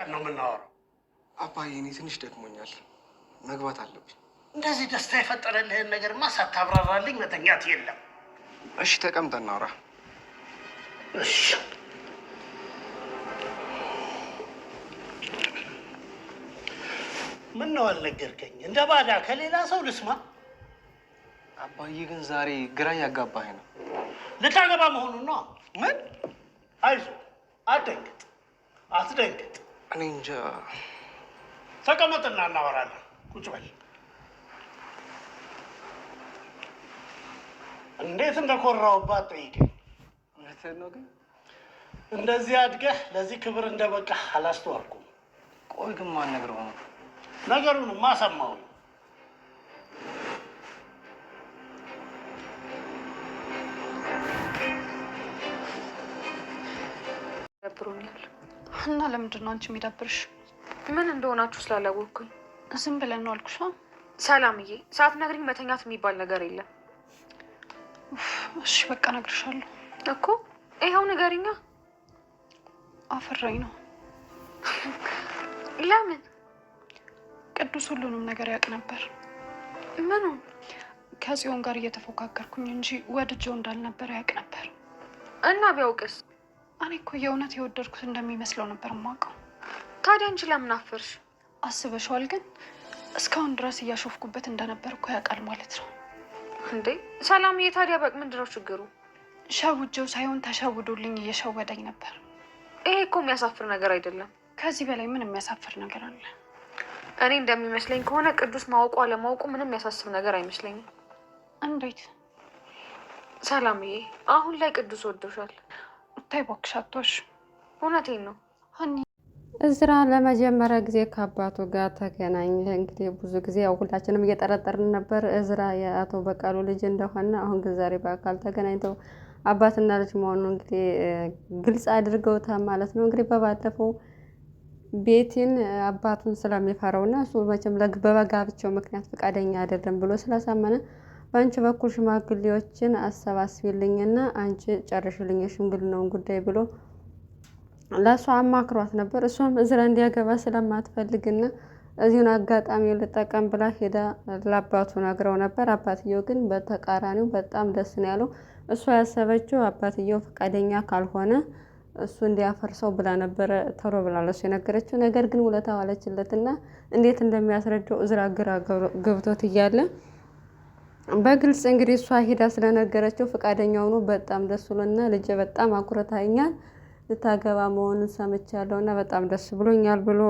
ነው የምናወራው። አባዬ እኔ ትንሽ ደክሞኛል፣ መግባት አለብኝ። እንደዚህ ደስታ የፈጠረልህን ነገርማ ሳታብራራልኝ መተኛት የለም። እሺ ተቀምጠን እናውራ። እሺ ምን ነው አልነገርከኝ? እንደ ባዳ ከሌላ ሰው ልስማ። አባዬ ግን ዛሬ ግራ እያጋባህ ነው። ልታገባ መሆኑን ነው? ምን? አይዞህ፣ አትደንግጥ፣ አትደንግጥ። እኔ እንጃ። ተቀመጥና እናወራለን። ቁጭ በል። እንዴት እንደኮራሁባት ጠይቀኝ። እውነትህን ነው ግን እንደዚህ አድገህ ለዚህ ክብር እንደበቃህ አላስተዋልኩም። ቆይ ግን ማን ነግረው ነው? ነገሩንማ ሰማሁኝ። ደብሮኛል። እና ለምንድን ነው አንቺ የሚደብርሽ? ምን እንደሆናችሁ ስላላወቅኩኝ። ዝም ብለን ነው አልኩሽ። ሰላምዬ፣ ሳትነግሪኝ መተኛት የሚባል ነገር የለም። እሺ በቃ እነግርሻለሁ እኮ። ይኸው ንገሪኛ። አፈራኝ ነው። ለምን? ቅዱስ ሁሉንም ነገር ያውቅ ነበር። ምኑን? ከጽዮን ጋር እየተፎካከርኩኝ እንጂ ወድጄው እንዳልነበር ያውቅ ነበር። እና ቢያውቅስ? እኔ እኮ የእውነት የወደድኩት እንደሚመስለው ነበር የማውቀው። ታዲያ አንቺ ለምን አፈርሽ? አስበሽዋል? ግን እስካሁን ድረስ እያሾፍኩበት እንደነበር እኮ ያውቃል ማለት ነው። እንዴ ሰላምዬ፣ ታዲያ በቅ ምንድን ነው ችግሩ? ሸውጄው ሳይሆን ተሸውዶልኝ እየሸወደኝ ነበር። ይሄ እኮ የሚያሳፍር ነገር አይደለም። ከዚህ በላይ ምን የሚያሳፍር ነገር አለ? እኔ እንደሚመስለኝ ከሆነ ቅዱስ ማወቁ አለማወቁ ምንም የሚያሳስብ ነገር አይመስለኝም። እንዴት? ሰላምዬ፣ አሁን ላይ ቅዱስ ወዶሻል። ታይ እባክሽ አትዋሽ። እውነቴን ነው። እዝራ ለመጀመሪያ ጊዜ ከአባቱ ጋር ተገናኘ። እንግዲህ ብዙ ጊዜ ያው ሁላችንም እየጠረጠርን ነበር እዝራ የአቶ በቃሉ ልጅ እንደሆነ። አሁን ግን ዛሬ በአካል ተገናኝተው አባትና ልጅ መሆኑ እንግዲህ ግልጽ አድርገውታል ማለት ነው። እንግዲህ በባለፈው ቤቲን አባቱን ስለሚፈራውና እሱ መቼም በጋብቻው ምክንያት ፈቃደኛ አይደለም ብሎ ስላሳመነ በአንቺ በኩል ሽማግሌዎችን አሰባስቢልኝና አንቺ ጨርሽልኝ የሽምግልናውን ጉዳይ ብሎ ለእሷ አማክሯት ነበር። እሷም እዝራ እንዲያገባ ስለማትፈልግና እዚሁን አጋጣሚ ልጠቀም ብላ ሄዳ ለአባቱ ነግረው ነበር። አባትየው ግን በተቃራኒው በጣም ደስ ነው ያለው። እሷ ያሰበችው አባትየው ፈቃደኛ ካልሆነ እሱ እንዲያፈርሰው ብላ ነበረ ተሮ ብላ ለሱ የነገረችው። ነገር ግን ውለታ ዋለችለትና እንዴት እንደሚያስረዳው እዝራ ግራ ገብቶት እያለ በግልጽ እንግዲህ እሷ ሄዳ ስለነገረችው ፈቃደኛ ሆኖ በጣም ደስ ብሎና ልጄ በጣም አኩርታኛል ልታገባ መሆኑን ሰምቻለሁ እና በጣም ደስ ብሎኛል ብሎ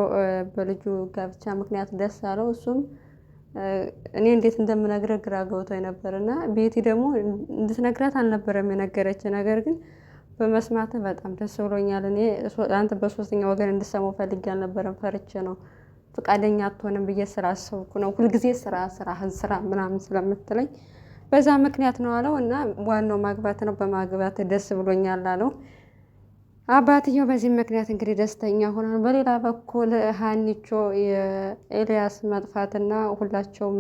በልጁ ጋብቻ ምክንያት ደስ አለው። እሱም እኔ እንዴት እንደምነግረህ ግራ ገብቶኝ ነበርና ቤቲ ደግሞ እንድትነግራት አልነበረም የነገረች። ነገር ግን በመስማት በጣም ደስ ብሎኛል። እኔ አንተ በሶስተኛ ወገን እንድሰማው ፈልጌ አልነበረም፣ ፈርቼ ነው ፈቃደኛ አትሆንም ብዬ ስላሰብኩ ነው። ሁልጊዜ ስራህን ስራ ምናምን ስለምትለኝ በዛ ምክንያት ነው አለው። እና ዋናው ማግባት ነው፣ በማግባት ደስ ብሎኛል አለው። አባትየው በዚህ ምክንያት እንግዲህ ደስተኛ ሆኗል። በሌላ በኩል ሀኒቾ የኤልያስ መጥፋትና ሁላቸውም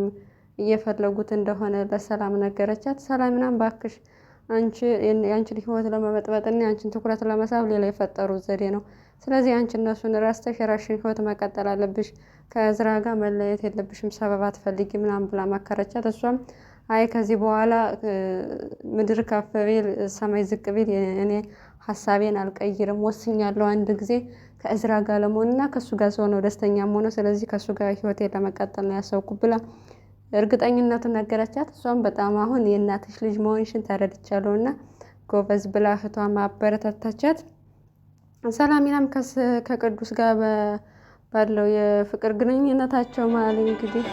እየፈለጉት እንደሆነ ለሰላም ነገረቻት። ሰላም ምናምን ባክሽ የአንቺን ህይወት ለመበጥበጥና የአንቺን ትኩረት ለመሳብ ሌላ የፈጠሩት ዘዴ ነው። ስለዚህ አንቺ እነሱን ረስተሽ የራስሽን ህይወት መቀጠል አለብሽ፣ ከእዝራ ጋር መለየት የለብሽም፣ ሰበብ አትፈልጊ ምናምን ብላ መከረቻት። እሷም አይ ከዚህ በኋላ ምድር ከፍ ቢል ሰማይ ዝቅ ቢል እኔ ሀሳቤን አልቀይርም፣ ወስኛለሁ አንድ ጊዜ ከእዝራ ጋር ለመሆንና ከእሱ ጋር ሰው ነው ደስተኛም ሆነ፣ ስለዚህ ከእሱ ጋር ህይወቴን ለመቀጠል ነው ያሰብኩ ብላ እርግጠኝነቱን ነገረቻት። እሷም በጣም አሁን የእናትሽ ልጅ መሆንሽን ተረድቻለሁ እና ጎበዝ ብላ እህቷ ማበረታታቻት። ሰላሚናም ከቅዱስ ጋር ባለው የፍቅር ግንኙነታቸው ማለት እንግዲህ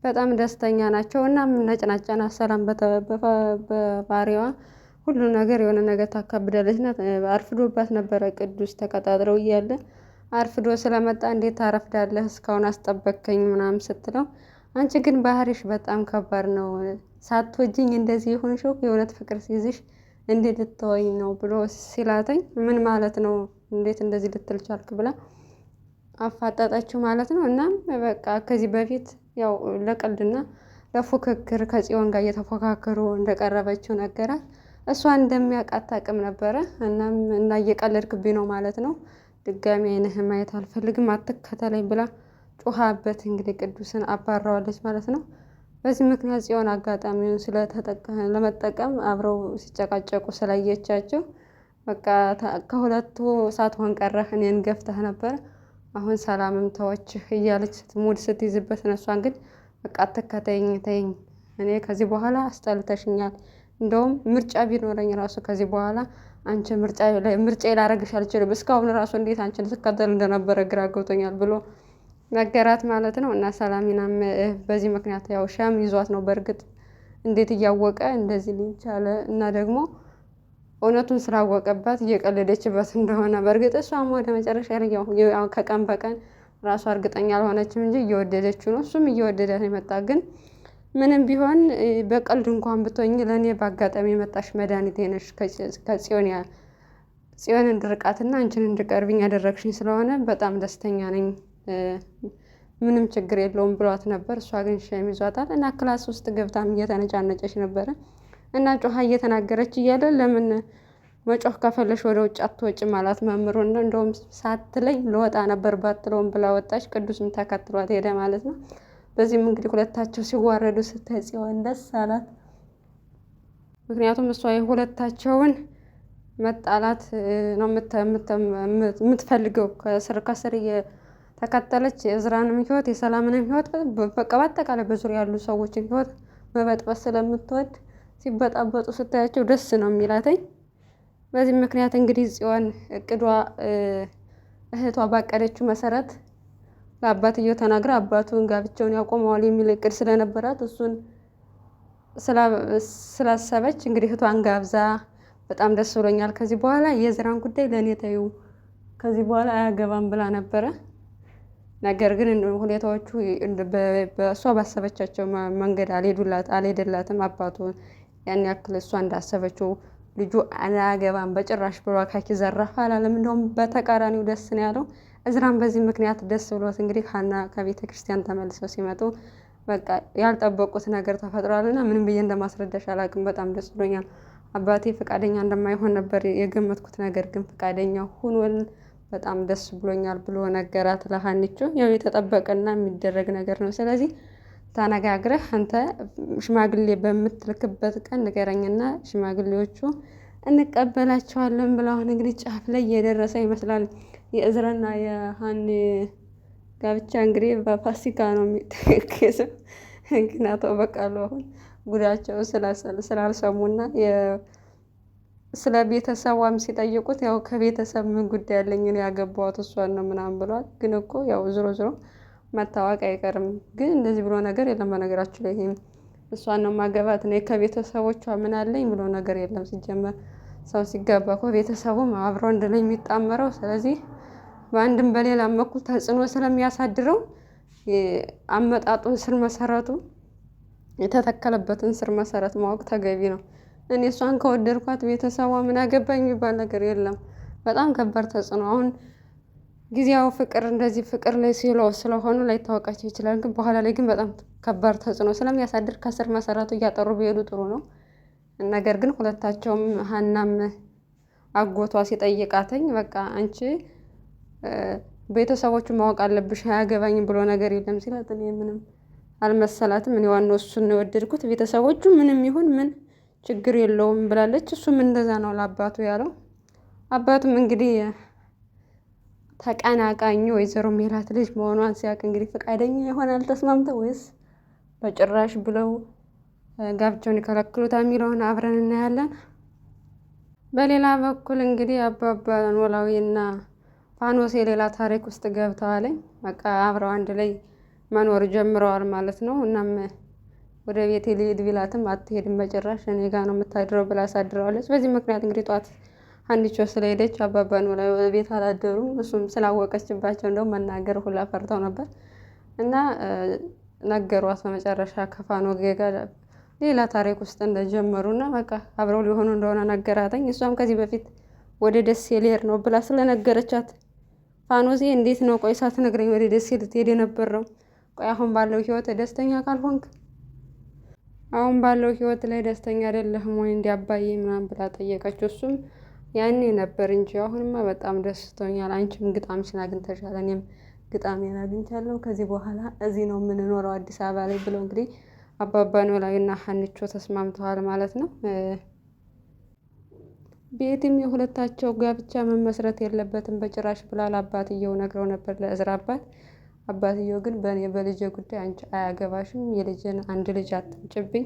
በጣም ደስተኛ ናቸው። እና ነጭናጫና ሰላም በባህሪዋ ሁሉ ነገር የሆነ ነገር ታካብዳለች እና አርፍዶባት ነበረ። ቅዱስ ተቀጣጥረው እያለ አርፍዶ ስለመጣ እንዴት ታረፍዳለህ እስካሁን አስጠበቅከኝ ምናምን ስትለው አንቺ ግን ባህሪሽ በጣም ከባድ ነው፣ ሳትወጂኝ እንደዚህ የሆንሽው የእውነት ፍቅር ሲይዝሽ እንዴት ልትወኝ ነው ብሎ ሲላተኝ ምን ማለት ነው እንዴት እንደዚህ ልትል ቻልክ ብላ አፋጣጣችሁ ማለት ነው። እናም በቃ ከዚህ በፊት ያው ለቀልድና ለፉክክር ከጽዮን ጋር እየተፎካከሩ እንደቀረበችው ነገራት። እሷ እንደሚያውቃት ታውቅም ነበረ። እናም እና እየቀለድክብኝ ነው ማለት ነው ድጋሚ አይንህን ማየት አልፈልግም አትከተለኝ ብላ ጮኻበት እንግዲህ ቅዱስን አባራዋለች ማለት ነው። በዚህ ምክንያት ጽዮን አጋጣሚውን ለመጠቀም አብረው ሲጨቃጨቁ ስላየቻቸው በቃ ከሁለቱ ሳትሆን ቀረህ እኔን ገፍተህ ነበር አሁን ሰላምም ተወችህ እያለች ሙድ ስትይዝበት እነሷን ግን በቃ አትከተይኝ ተይኝ እኔ ከዚህ በኋላ አስጠልተሽኛል እንደውም ምርጫ ቢኖረኝ ራሱ ከዚህ በኋላ አንቺ ምርጫ ላረግሽ አልችልም እስካሁን ራሱ እንዴት አንቺን ስከተል እንደነበረ ግራ ገብቶኛል ብሎ ነገራት ማለት ነው። እና ሰላሚናም በዚህ ምክንያት ያው ሻም ይዟት ነው በእርግጥ እንዴት እያወቀ እንደዚህ ሊቻለ እና ደግሞ እውነቱን ስላወቀባት እየቀለደችበት እንደሆነ በእርግጥ እሷም ወደ መጨረሻ ላይ ያው ከቀን በቀን ራሷ እርግጠኛ አልሆነችም እንጂ እየወደደችው ነው እሱም እየወደዳት የመጣ ግን ምንም ቢሆን በቀልድ እንኳን ብትሆኝ ለእኔ በአጋጣሚ የመጣሽ መድኃኒቴ ነሽ ጽዮን እንድርቃትና አንቺን እንድቀርብኝ ያደረግሽኝ ስለሆነ በጣም ደስተኛ ነኝ ምንም ችግር የለውም ብሏት ነበር። እሷ ግን ሸም ይዟታል እና ክላስ ውስጥ ገብታም እየተነጫነጨች ነበረ እና ጮኻ እየተናገረች እያለ ለምን መጮህ ከፈለሽ ወደ ውጭ አትወጭም አላት መምህሩ። እንደውም ሳትለኝ ልወጣ ነበር ባትለውም ብላ ወጣች። ቅዱስም ተከትሏት ሄደ ማለት ነው። በዚህም እንግዲህ ሁለታቸው ሲዋረዱ ስታይ ጽዮን ደስ አላት። ምክንያቱም እሷ የሁለታቸውን መጣላት ነው የምትፈልገው ከስር ተከተለች የእዝራንም ህይወት የሰላምንም ህይወት በቃ በአጠቃላይ በዙሪያ ያሉ ሰዎችን ህይወት መበጥበጥ ስለምትወድ ሲበጣበጡ ስታያቸው ደስ ነው የሚላተኝ። በዚህ ምክንያት እንግዲህ ጽዮን እቅዷ እህቷ ባቀደችው መሰረት ለአባትየው ተናግራ አባቱን ጋብቻውን ያቆመዋል የሚል እቅድ ስለነበራት እሱን ስላሰበች እንግዲህ እህቷን ጋብዛ በጣም ደስ ብሎኛል ከዚህ በኋላ የእዝራን ጉዳይ ለእኔ ተይው ከዚህ በኋላ አያገባም ብላ ነበረ። ነገር ግን ሁኔታዎቹ በእሷ ባሰበቻቸው መንገድ አልሄደላትም። አባቱ ያን ያክል እሷ እንዳሰበችው ልጁ አያገባም በጭራሽ ብሎ አካኪ ዘራፍ አላለም። እንደውም በተቃራኒው ደስ ነው ያለው። እዝራን በዚህ ምክንያት ደስ ብሎት እንግዲህ ሀና ከቤተ ክርስቲያን ተመልሰው ሲመጡ በቃ ያልጠበቁት ነገር ተፈጥሯልና ምንም ብዬ እንደማስረዳሽ አላውቅም። በጣም ደስ ብሎኛል። አባቴ ፈቃደኛ እንደማይሆን ነበር የገመትኩት፣ ነገር ግን ፈቃደኛ ሆኖል በጣም ደስ ብሎኛል ብሎ ነገራት ለሀኒቾ። ያው የተጠበቀና የሚደረግ ነገር ነው። ስለዚህ ተነጋግረህ አንተ ሽማግሌ በምትልክበት ቀን ንገረኝና ሽማግሌዎቹ እንቀበላቸዋለን ብለው አሁን እንግዲህ ጫፍ ላይ እየደረሰ ይመስላል። የእዝራና የሀኒ ጋብቻ እንግዲህ በፋሲካ ነው የሚጠየቀው። ምክንያቱም በቃሉ አሁን ጉዳቸው ስላልሰሙና ስለ ቤተሰቧም ሲጠይቁት ያው ከቤተሰብ ምን ጉዳይ ያለኝ ነው ያገባዋት እሷን ነው ምናምን ብሏል። ግን እኮ ያው ዞሮ መታወቅ አይቀርም። ግን እንደዚህ ብሎ ነገር የለም። በነገራችሁ ላይ ይሄም እሷን ነው ማገባት ነው ከቤተሰቦቿ ምን አለኝ ብሎ ነገር የለም። ሲጀመር ሰው ሲጋባ እኮ ቤተሰቡም አብሮ እንደላይ የሚጣመረው። ስለዚህ በአንድም በሌላም በኩል ተጽዕኖ ስለሚያሳድረው አመጣጡን ስር መሰረቱ የተተከለበትን ስር መሰረት ማወቅ ተገቢ ነው። እኔ እሷን ከወደድኳት ቤተሰቧ ምን አገባኝ የሚባል ነገር የለም። በጣም ከባድ ተጽዕኖ አሁን ጊዜያዊ ፍቅር እንደዚህ ፍቅር ላይ ስለሆኑ ላይታወቃቸው ይችላል። ግን በኋላ ላይ ግን በጣም ከባድ ተጽዕኖ ስለሚያሳድር ከስር መሰረቱ እያጠሩ ቢሄዱ ጥሩ ነው። ነገር ግን ሁለታቸውም ሀናም አጎቷ ሲጠይቃተኝ በቃ አንቺ ቤተሰቦቹ ማወቅ አለብሽ አያገባኝም ብሎ ነገር የለም ሲላት እኔ ምንም አልመሰላትም። እኔ ዋናው እሱን ነው የወደድኩት ቤተሰቦቹ ምንም ይሁን ምን ችግር የለውም ብላለች። እሱም እንደዛ ነው ለአባቱ ያለው። አባቱም እንግዲህ ተቀናቃኙ ወይዘሮ ሜላት ልጅ መሆኗን ሲያውቅ እንግዲህ ፈቃደኛ ይሆናል ተስማምተው ወይስ በጭራሽ ብለው ጋብቻውን ይከለክሉታል የሚለውን አብረን እናያለን። በሌላ በኩል እንግዲህ አባባ ኖላዊና ፋኖስ የሌላ ታሪክ ውስጥ ገብተዋል። በቃ አብረው አንድ ላይ መኖር ጀምረዋል ማለት ነው። እናም ወደ ቤቴ ልሂድ ቢላትም አትሄድም በጭራሽ እኔ ጋ ነው የምታድረው ብላ አሳድረዋለች። በዚህ ምክንያት እንግዲህ ጧት ሀኒቾ ስለሄደች አባባ ኖላዊ ቤት አላደሩም። እሱም ስላወቀችባቸው እንደው መናገር ሁላ ፈርተው ነበር እና ነገሯት። በመጨረሻ ከፋኖ ጋር ሌላ ታሪክ ውስጥ እንደጀመሩና በቃ አብረው ሊሆኑ እንደሆነ ነገራተኝ። እሷም ከዚህ በፊት ወደ ደሴ ልሄድ ነው ብላ ስለነገረቻት ፋኖሴ እንዴት ነው ቆይ ሳትነግረኝ ወደ ደሴ ልትሄድ የነበረው? ቆይ አሁን ባለው ህይወት ደስተኛ ካልሆንክ አሁን ባለው ህይወት ላይ ደስተኛ አይደለህም ወይ እንዲያባዬ ምናምን ብላ ጠየቀችው። እሱም ያኔ ነበር እንጂ አሁንማ በጣም ደስቶኛል። አንቺም ግጣምሽን አግኝተሻል፣ እኔም ግጣሜን አግኝቻለሁ። ከዚህ በኋላ እዚህ ነው የምንኖረው አዲስ አበባ ላይ ብለው እንግዲህ አባባ ኖላዊና ሀኒቾ ተስማምተዋል ማለት ነው። ቤትም የሁለታቸው ጋብቻ መመስረት የለበትም በጭራሽ ብላል አባትየው ነግረው ነበር ለእዝራ አባት። አባትየው ግን በእኔ በልጄ ጉዳይ አንቺ አያገባሽም፣ የልጄን አንድ ልጅ አትምጭብኝ